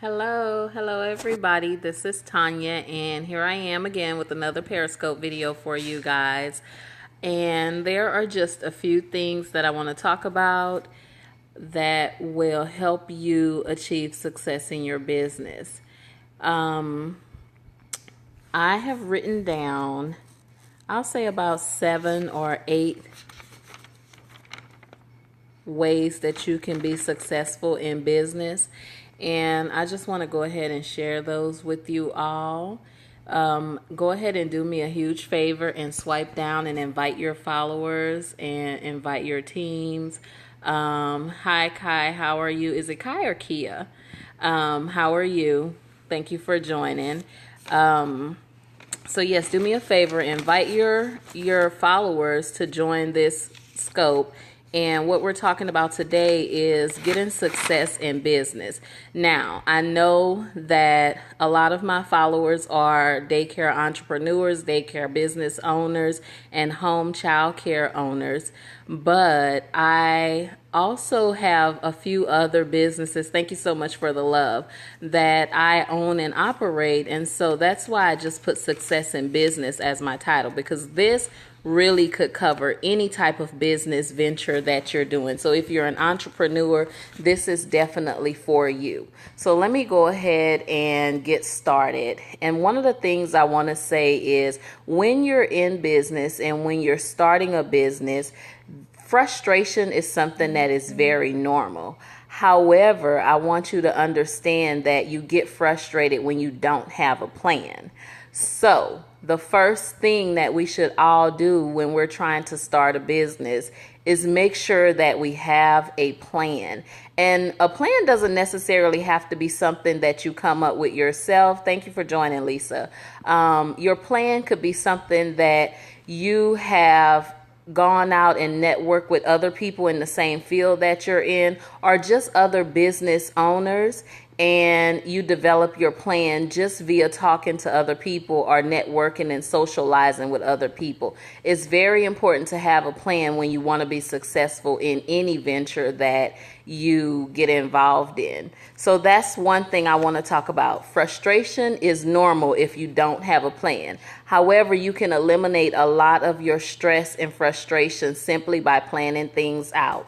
Hello everybody. This is Tanya, and here I am again with another Periscope video for you guys. And there are just a few things that I want to talk about that will help you achieve success in your business. I have written down, I'll say about 7 or 8 ways that you can be successful in business, and I just want to go ahead and share those with you all. Go ahead and do me a huge favor and swipe down and invite your followers and invite your teams. Hi Kai, how are you? Is it Kai or Kia? How are you? Thank you for joining. So yes, do me a favor, invite your followers to join this scope. And what we're talking about today is getting success in business. Now, I know that a lot of my followers are daycare entrepreneurs, daycare business owners, and home child care owners. But I also have a few other businesses, thank you so much for the love, that I own and operate. And so that's why I just put success in business as my title, because this really could cover any type of business venture that you're doing. So if you're an entrepreneur, this is definitely for you. So let me go ahead and get started. And one of the things I want to say is when you're in business and when you're starting a business, frustration is something that is very normal. However, I want you to understand that you get frustrated when you don't have a plan. So the first thing that we should all do when we're trying to start a business is make sure that we have a plan. And a plan doesn't necessarily have to be something that you come up with yourself. Thank you for joining, Lisa. Your plan could be something that you have gone out and network with other people in the same field that you're in, or just other business owners, and you develop your plan just via talking to other people or networking and socializing with other people. It's very important to have a plan when you want to be successful in any venture that you get involved in. So that's one thing I want to talk about. Frustration is normal if you don't have a plan. However, you can eliminate a lot of your stress and frustration simply by planning things out.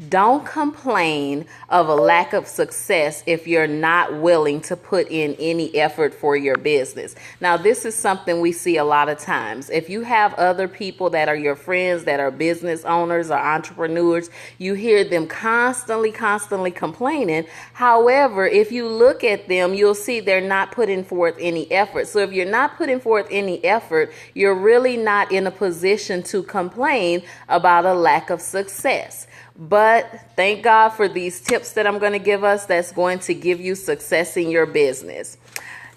Don't complain of a lack of success if you're not willing to put in any effort for your business. Now, this is something we see a lot of times. If you have other people that are your friends that are business owners or entrepreneurs, you hear them constantly complaining. However, if you look at them, you'll see they're not putting forth any effort. So if you're not putting forth any effort, you're really not in a position to complain about a lack of success. But thank God for these tips that I'm going to give us that's going to give you success in your business.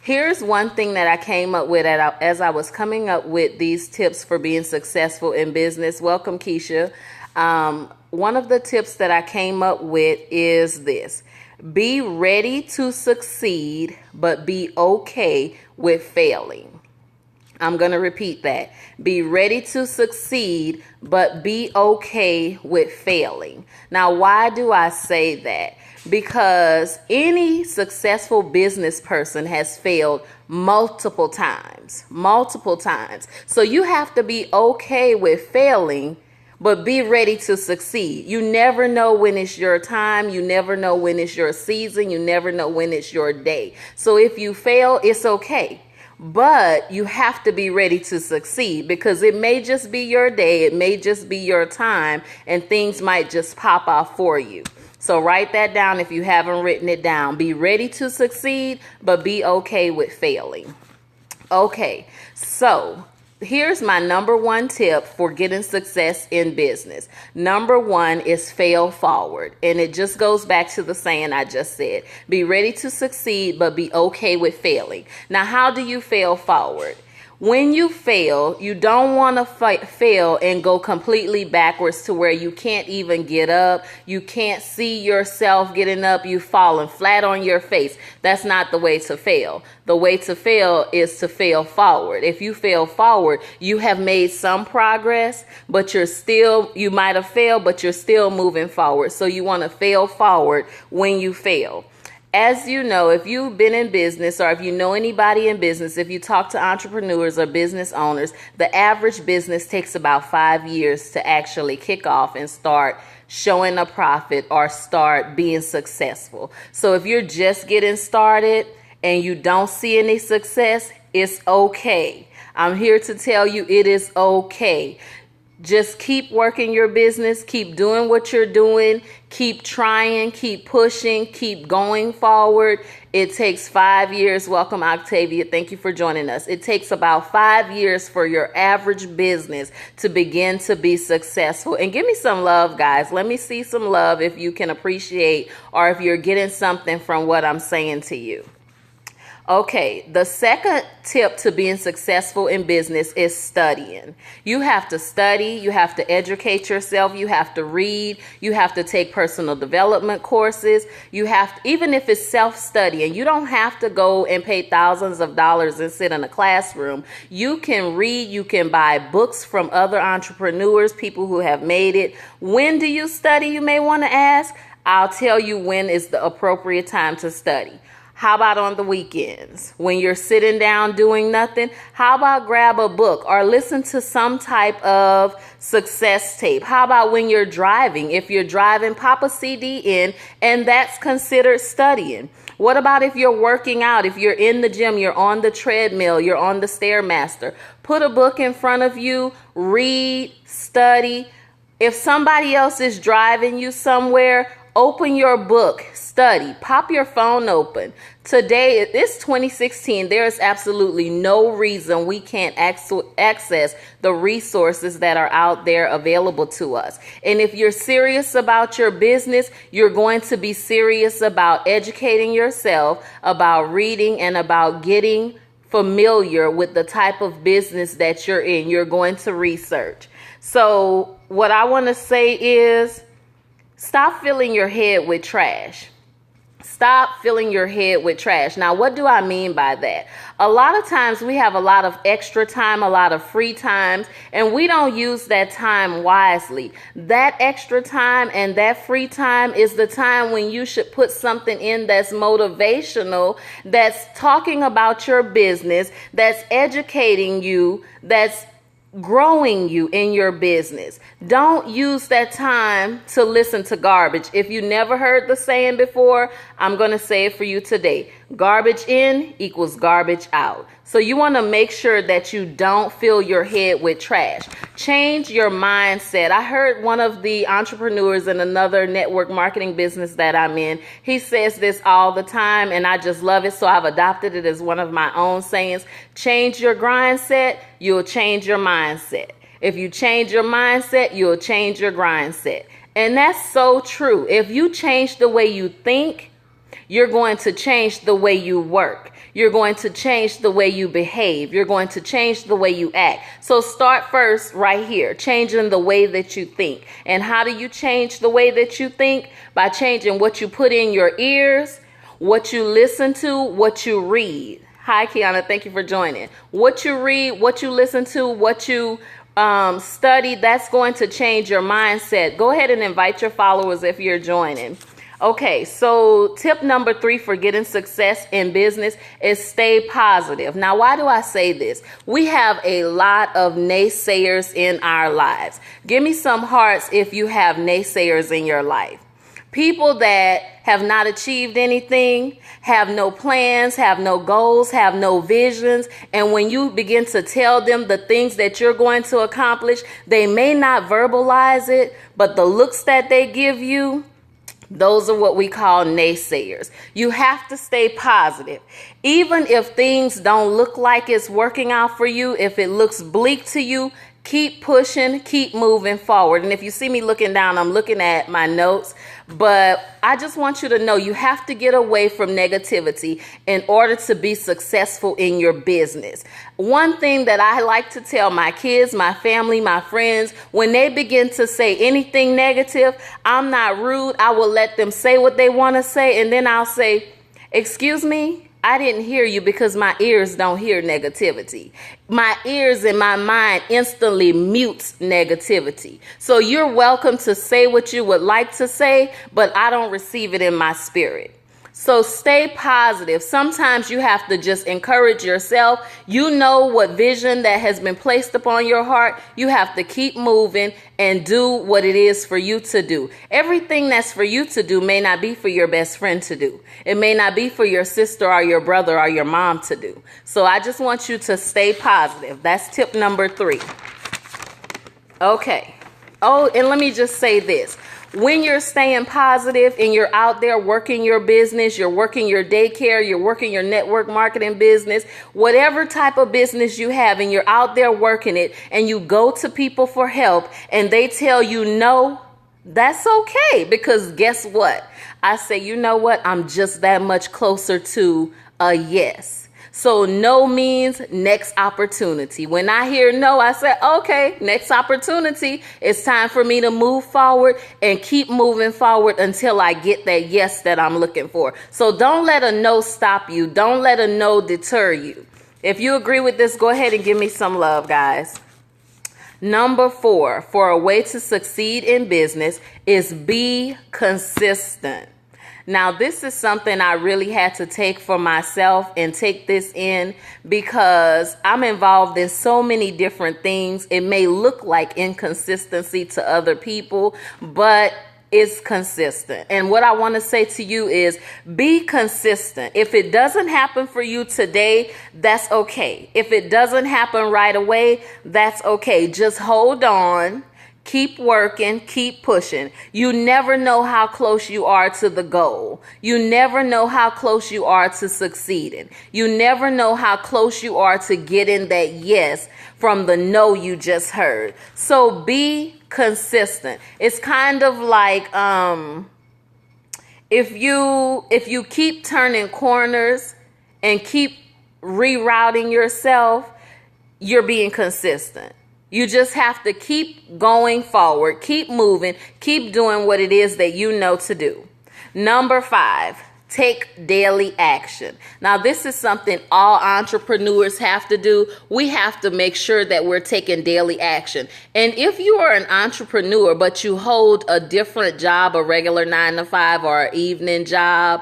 Here's one thing that I came up with as I was coming up with these tips for being successful in business. Welcome, Keisha. One of the tips that I came up with is this: be ready to succeed, but be okay with failing. I'm going to repeat that. Be ready to succeed, but be okay with failing. Now, why do I say that? Because any successful business person has failed multiple times. So you have to be okay with failing, but be ready to succeed. You never know when it's your time. You never know when it's your season. You never know when it's your day. So if you fail, it's okay. But you have to be ready to succeed, because it may just be your day. It may just be your time, and things might just pop off for you. So write that down if you haven't written it down. Be ready to succeed, but be okay with failing. Okay, so here's my number one tip for getting success in business. Number one is fail forward. And it just goes back to the saying I just said. Be ready to succeed, but be okay with failing. Now, how do you fail forward? When you fail, you don't want to fail and go completely backwards to where you can't even get up. You can't see yourself getting up. You've fallen flat on your face. That's not the way to fail. The way to fail is to fail forward. If you fail forward, you have made some progress, but you might have failed, but you're still moving forward. So you want to fail forward when you fail. As you know, if you've been in business or if you know anybody in business, if you talk to entrepreneurs or business owners, the average business takes about 5 years to actually kick off and start showing a profit or start being successful. So if you're just getting started and you don't see any success, it's okay. I'm here to tell you it is okay. Just keep working your business, keep doing what you're doing, keep trying, keep pushing, keep going forward. It takes 5 years. Welcome, Octavia. Thank you for joining us. It takes about 5 years for your average business to begin to be successful. And give me some love, guys. Let me see some love if you can appreciate or if you're getting something from what I'm saying to you. Okay, the second tip to being successful in business is studying. You have to study, you have to educate yourself, you have to read, you have to take personal development courses, you have to, even if it's self-study, and you don't have to go and pay thousands of dollars and sit in a classroom. You can read, you can buy books from other entrepreneurs, people who have made it. When do you study, you may want to ask? I'll tell you when is the appropriate time to study. How about on the weekends when you're sitting down doing nothing? How about grab a book or listen to some type of success tape? How about when you're driving? If you're driving, pop a CD in, and that's considered studying. What about if you're working out? If you're in the gym, you're on the treadmill, you're on the Stairmaster. Put a book in front of you, read, study. If somebody else is driving you somewhere, open your book, study, pop your phone open. Today, it's 2016. There is absolutely no reason we can't access the resources that are out there available to us. And if you're serious about your business, you're going to be serious about educating yourself, about reading, and about getting familiar with the type of business that you're in. You're going to research. So what I want to say is, stop filling your head with trash. Stop filling your head with trash. Now, what do I mean by that? A lot of times we have a lot of extra time, a lot of free times, and we don't use that time wisely. That extra time and that free time is the time when you should put something in that's motivational, that's talking about your business, that's educating you, that's growing you in your business. Don't use that time to listen to garbage. If you never heard the saying before, I'm going to say it for you today. Garbage in equals garbage out. So you want to make sure that you don't fill your head with trash. Change your mindset. I heard one of the entrepreneurs in another network marketing business that I'm in. He says this all the time, and I just love it. So I've adopted it as one of my own sayings. Change your grind set, you'll change your mindset. If you change your mindset, you'll change your grind set. And that's so true. If you change the way you think, you're going to change the way you work. You're going to change the way you behave. You're going to change the way you act. So start first right here, changing the way that you think. And how do you change the way that you think? By changing what you put in your ears, what you listen to, what you read. Hi, Kiana. Thank you for joining. What you read, what you listen to, what you study, that's going to change your mindset. Go ahead and invite your followers if you're joining. Okay, so tip number 3 for getting success in business is stay positive. Now, why do I say this? We have a lot of naysayers in our lives. Give me some hearts if you have naysayers in your life. People that have not achieved anything, have no plans, have no goals, have no visions. And when you begin to tell them the things that you're going to accomplish, they may not verbalize it, but the looks that they give you, those are what we call naysayers. You have to stay positive. Even if things don't look like it's working out for you, if it looks bleak to you, keep pushing, keep moving forward. And if you see me looking down, I'm looking at my notes. But I just want you to know you have to get away from negativity in order to be successful in your business. One thing that I like to tell my kids, my family, my friends, when they begin to say anything negative, I'm not rude. I will let them say what they want to say. And then I'll say, excuse me, I didn't hear you, because my ears don't hear negativity. My ears and my mind instantly mutes negativity. So you're welcome to say what you would like to say, but I don't receive it in my spirit. So stay positive. Sometimes you have to just encourage yourself. You know what vision that has been placed upon your heart. You have to keep moving and do what it is for you to do. Everything that's for you to do may not be for your best friend to do. It may not be for your sister or your brother or your mom to do. So I just want you to stay positive. That's tip number 3. Okay. Oh, and let me just say this. When you're staying positive and you're out there working your business, you're working your daycare, you're working your network marketing business, whatever type of business you have, and you're out there working it, and you go to people for help and they tell you no, that's okay. Because guess what? I say, you know what? I'm just that much closer to a yes. So no means next opportunity. When I hear no, I say, okay, next opportunity. It's time for me to move forward and keep moving forward until I get that yes that I'm looking for. So don't let a no stop you. Don't let a no deter you. If you agree with this, go ahead and give me some love, guys. Number 4, for a way to succeed in business is be consistent. Now, this is something I really had to take for myself and take this in because I'm involved in so many different things. It may look like inconsistency to other people, but it's consistent. And what I want to say to you is be consistent. If it doesn't happen for you today, that's okay. If it doesn't happen right away, that's okay. Just hold on. Keep working, keep pushing. You never know how close you are to the goal. You never know how close you are to succeeding. You never know how close you are to getting that yes from the no you just heard. So be consistent. It's kind of like if you keep turning corners and keep rerouting yourself, you're being consistent. You just have to keep going forward, keep moving, keep doing what it is that you know to do. Number 5, take daily action. Now, this is something all entrepreneurs have to do. We have to make sure that we're taking daily action. And if you are an entrepreneur, but you hold a different job, a regular 9-to-5 or an evening job,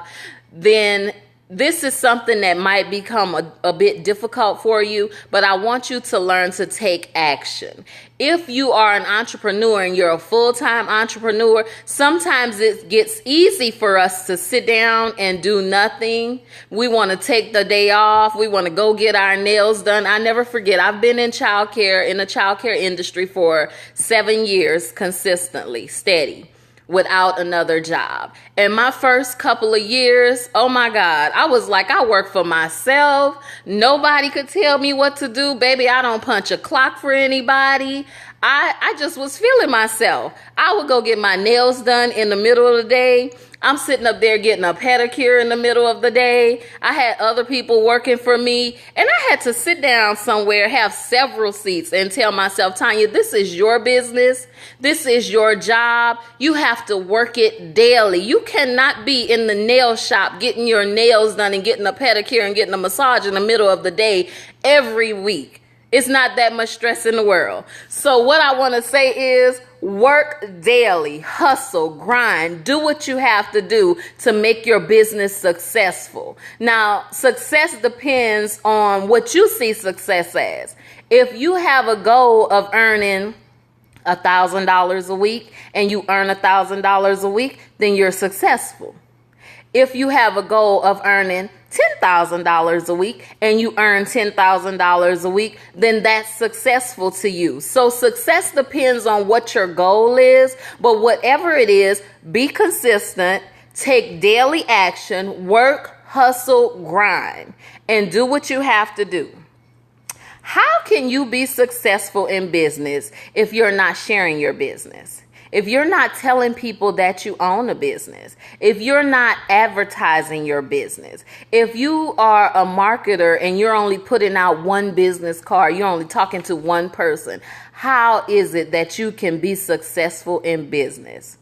then this is something that might become a bit difficult for you, but I want you to learn to take action. If you are an entrepreneur and you're a full-time entrepreneur, sometimes it gets easy for us to sit down and do nothing. We want to take the day off. We want to go get our nails done. I never forget, I've been in the childcare industry for 7 years consistently, steady, without another job. And my first couple of years, oh my God, I was like, I work for myself. Nobody could tell me what to do. Baby, I don't punch a clock for anybody. I just was feeling myself. I would go get my nails done in the middle of the day. I'm sitting up there getting a pedicure in the middle of the day. I had other people working for me, and I had to sit down somewhere, have several seats, and tell myself, Tanya, this is your business. This is your job. You have to work it daily. You cannot be in the nail shop getting your nails done and getting a pedicure and getting a massage in the middle of the day every week. It's not that much stress in the world. So what I want to say is work daily, hustle, grind, do what you have to do to make your business successful. Now, success depends on what you see success as. If you have a goal of earning $1,000 a week and you earn $1,000 a week, then you're successful. If you have a goal of earning $10,000 a week and you earn $10,000 a week, then that's successful to you. So success depends on what your goal is, but whatever it is, be consistent, take daily action, work, hustle, grind, and do what you have to do. How can you be successful in business if you're not sharing your business? If you're not telling people that you own a business, if you're not advertising your business, if you are a marketer and you're only putting out one business card, you're only talking to one person, how is it that you can be successful in business?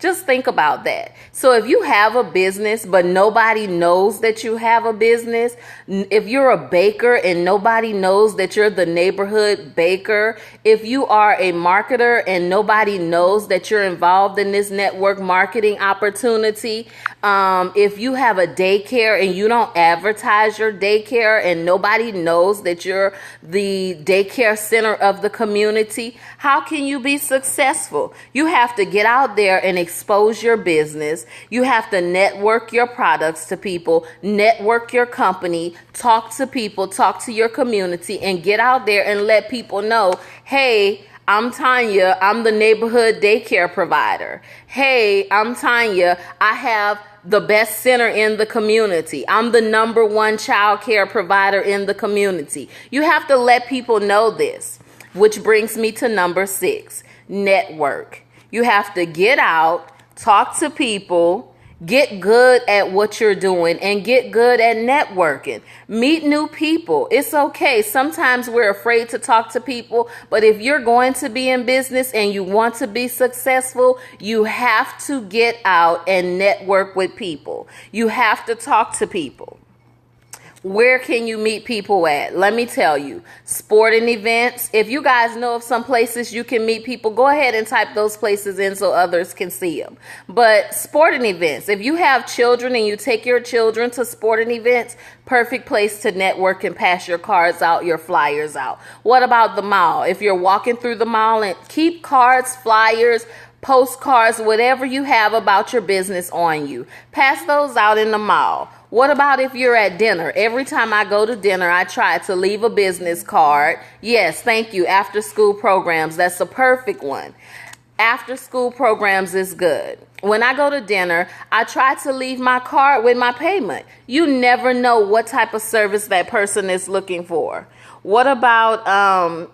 Just think about that. So if you have a business, but nobody knows that you have a business, if you're a baker and nobody knows that you're the neighborhood baker, if you are a marketer and nobody knows that you're involved in this network marketing opportunity, if you have a daycare and you don't advertise your daycare and nobody knows that you're the daycare center of the community, how can you be successful? You have to get out there and expose your business. You have to network your products to people, network your company, talk to people, talk to your community, and get out there and let people know, hey, I'm Tanya, I'm the neighborhood daycare provider. Hey, I'm Tanya, I have the best center in the community. I'm the #1 child care provider in the community. You have to let people know this, which brings me to number 6, network. You have to get out, talk to people, get good at what you're doing, and get good at networking. Meet new people. It's okay. Sometimes we're afraid to talk to people, but if you're going to be in business and you want to be successful, you have to get out and network with people. You have to talk to people. Where can you meet people at? Let me tell you, sporting events. If you guys know of some places you can meet people, go ahead and type those places in so others can see them. But sporting events, if you have children and you take your children to sporting events, perfect place to network and pass your cards out, your flyers out. What about the mall? If you're walking through the mall, and keep cards, flyers, postcards, whatever you have about your business on you, pass those out in the mall. What about if you're at dinner? Every time I go to dinner, I try to leave a business card. Yes, thank you. After school programs, that's a perfect one. After school programs is good. When I go to dinner, I try to leave my card with my payment. You never know what type of service that person is looking for. What about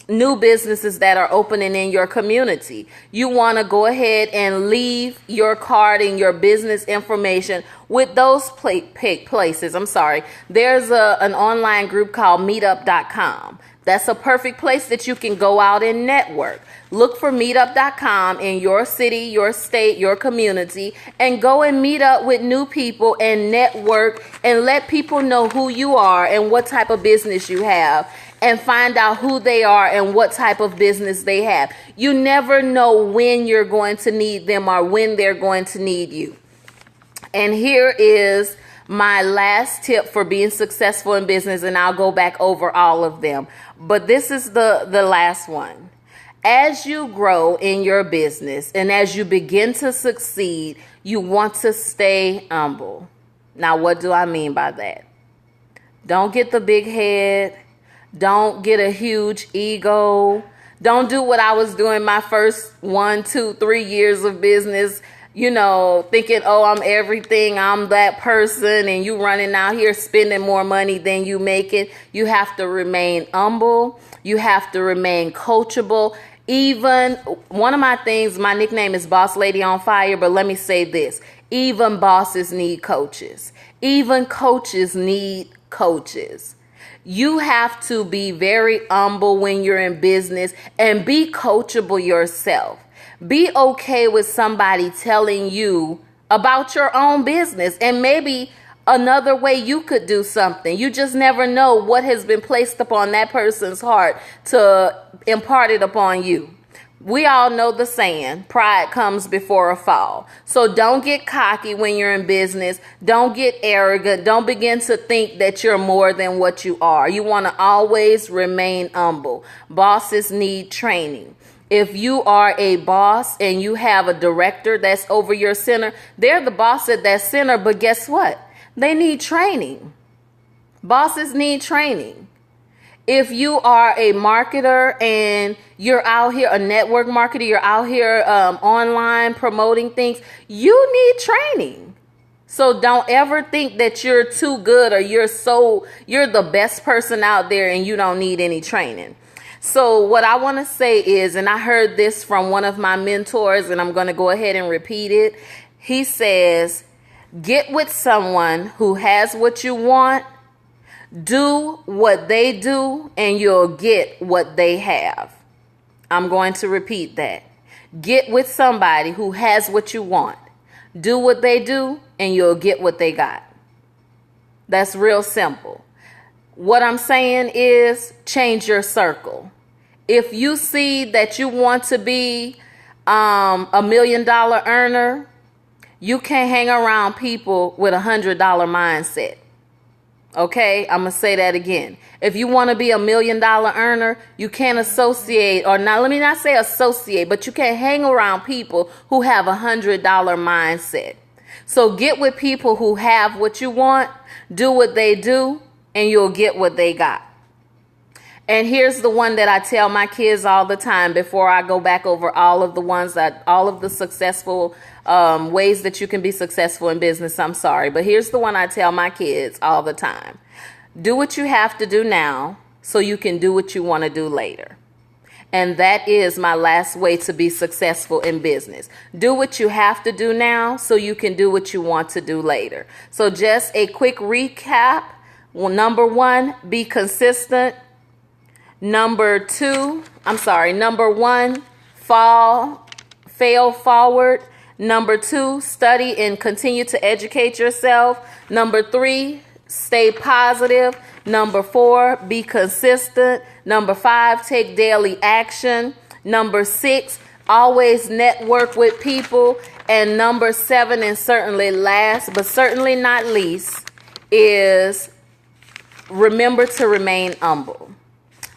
new businesses that are opening in your community? You want to go ahead and leave your card and your business information with those places. There's an online group called meetup.com. That's a perfect place that you can go out and network. Look for meetup.com in your city, your state, your community, and go and meet up with new people and network and let people know who you are and what type of business you have, and find out who they are and what type of business they have. You never know when you're going to need them or when they're going to need you. And here is my last tip for being successful in business, and I'll go back over all of them. But this is the last one. As you grow in your business and as you begin to succeed, you want to stay humble. Now, what do I mean by that? Don't get the big head. Don't get a huge ego. Don't do what I was doing my first 1, 2, 3 years of business, thinking, oh, I'm everything, I'm that person, and you running out here spending more money than you making. You have to remain humble. You have to remain coachable. Even one of my things, my nickname is Boss Lady on Fire, but let me say this. Even bosses need coaches. Even coaches need coaches. You have to be very humble when you're in business and be coachable yourself. Be okay with somebody telling you about your own business and maybe another way you could do something. You just never know what has been placed upon that person's heart to impart it upon you. We all know the saying, pride comes before a fall. So don't get cocky when you're in business. Don't get arrogant. Don't begin to think that you're more than what you are. You want to always remain humble. Bosses need training. If you are a boss and you have a director that's over your center, they're the boss at that center, but guess what? They need training. Bosses need training. If you are a marketer and you're out here, a network marketer, you're out here online promoting things, you need training. So don't ever think that you're too good or you're the best person out there and you don't need any training. So what I want to say is, and I heard this from one of my mentors, and I'm going to go ahead and repeat it. He says, get with someone who has what you want. Do what they do and you'll get what they have. I'm going to repeat that. Get with somebody who has what you want. Do what they do, and you'll get what they got. That's real simple. What I'm saying is change your circle. If you see that you want to be $1 million earner, you can't hang around people with $100 mindset. Okay, I'm going to say that again. If you want to be $1 million earner, you can't associate, or not, let me not say associate, but you can't hang around people who have $100 mindset. So get with people who have what you want, do what they do, and you'll get what they got. And here's the one that I tell my kids all the time before I go back over all of the successful ways that you can be successful in business. I'm sorry, but here's the one I tell my kids all the time. Do what you have to do now so you can do what you want to do later. And that is my last way to be successful in business. Do what you have to do now so you can do what you want to do later. So just a quick recap. Well, number one, be consistent. Number one, fail forward. Number two, study and continue to educate yourself. Number three, stay positive. Number four, be consistent. Number five, take daily action. Number six, always network with people. And number seven, and certainly last, but certainly not least, is remember to remain humble.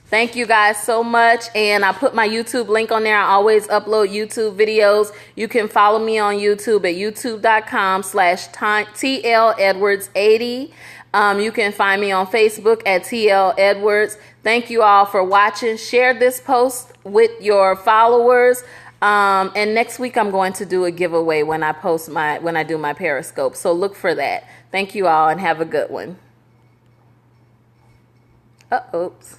Thank you guys so much. And I put my YouTube link on there. I always upload YouTube videos. You can follow me on YouTube at youtube.com/TLEdwards80. You can find me on Facebook at TL Edwards. Thank you all for watching. Share this post with your followers. And next week I'm going to do a giveaway when I do my Periscope. So look for that. Thank you all and have a good one. Oops.